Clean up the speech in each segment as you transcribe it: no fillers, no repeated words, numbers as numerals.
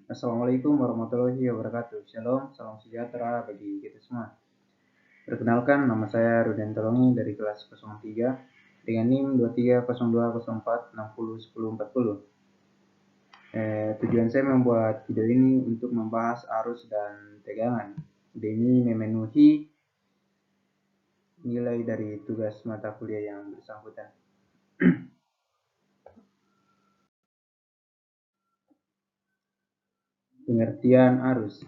Assalamualaikum warahmatullahi wabarakatuh. Shalom, salam sejahtera bagi kita semua. Perkenalkan, nama saya Ruden Tolongi dari kelas 03 dengan NIM 230204601040. Tujuan saya membuat video ini untuk membahas arus dan tegangan demi memenuhi nilai dari tugas mata kuliah yang bersangkutan. Pengertian arus.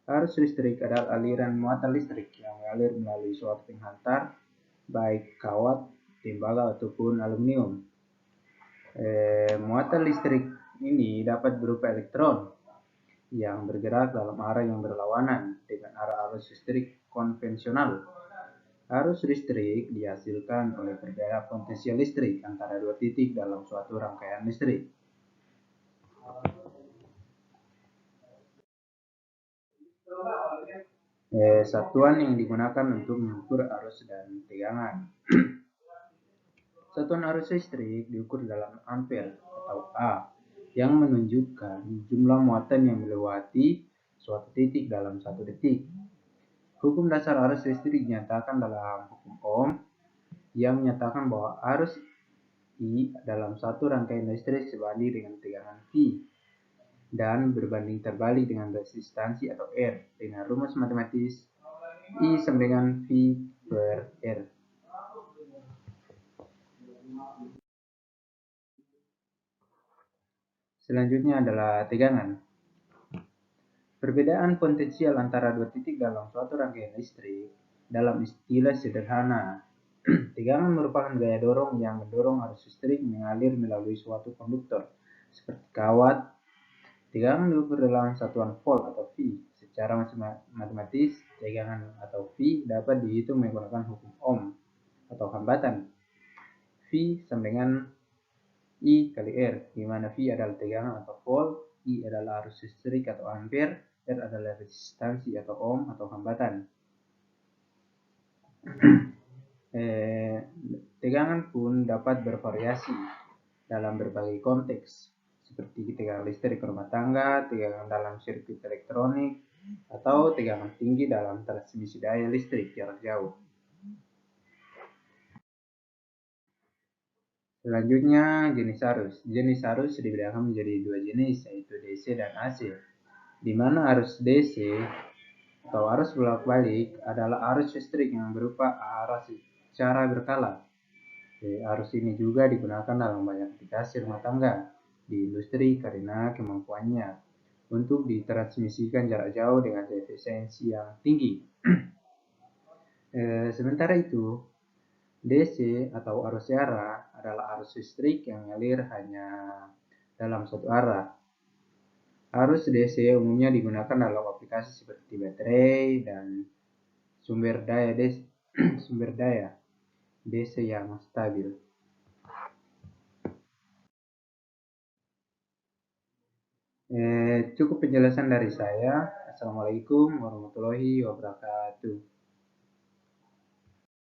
Arus listrik adalah aliran muatan listrik yang mengalir melalui suatu penghantar, baik kawat, tembaga, ataupun aluminium. Muatan listrik ini dapat berupa elektron yang bergerak dalam arah yang berlawanan dengan arah arus listrik konvensional. Arus listrik dihasilkan oleh perbedaan potensial listrik antara dua titik dalam suatu rangkaian listrik. Satuan yang digunakan untuk mengukur arus dan tegangan. Satuan arus listrik diukur dalam ampere atau A, yang menunjukkan jumlah muatan yang melewati suatu titik dalam satu detik. Hukum dasar arus listrik dinyatakan dalam hukum Ohm, yang menyatakan bahwa arus I dalam satu rangkaian listrik sebanding dengan tegangan V dan berbanding terbalik dengan resistansi atau R dengan rumus matematis I sama dengan V per R. Selanjutnya adalah tegangan. Perbedaan potensial antara dua titik dalam suatu rangkaian listrik dalam istilah sederhana. Tegangan merupakan gaya dorong yang mendorong arus listrik mengalir melalui suatu konduktor seperti kawat. Tegangan diukur dalam satuan volt atau V. Secara matematis, tegangan atau V dapat dihitung menggunakan hukum Ohm atau hambatan. V sama dengan I kali R, di mana V adalah tegangan atau volt, I adalah arus listrik atau ampere, R adalah resistansi atau ohm atau hambatan. Tegangan pun dapat bervariasi dalam berbagai konteks, seperti tegangan listrik rumah tangga, tegangan dalam sirkuit elektronik, atau tegangan tinggi dalam transmisi daya listrik jarak jauh. Selanjutnya, jenis arus. Jenis arus dibedakan menjadi dua jenis, yaitu DC dan AC. Di mana arus DC atau arus bolak-balik adalah arus listrik yang berupa arah secara berkala. Arus ini juga digunakan dalam banyak aplikasi rumah tangga di industri karena kemampuannya untuk ditransmisikan jarak jauh dengan efisiensi yang tinggi. Sementara itu, DC atau arus searah adalah arus listrik yang mengalir hanya dalam satu arah. Arus DC umumnya digunakan dalam aplikasi seperti baterai dan sumber daya DC yang stabil. Cukup penjelasan dari saya. Assalamualaikum warahmatullahi wabarakatuh.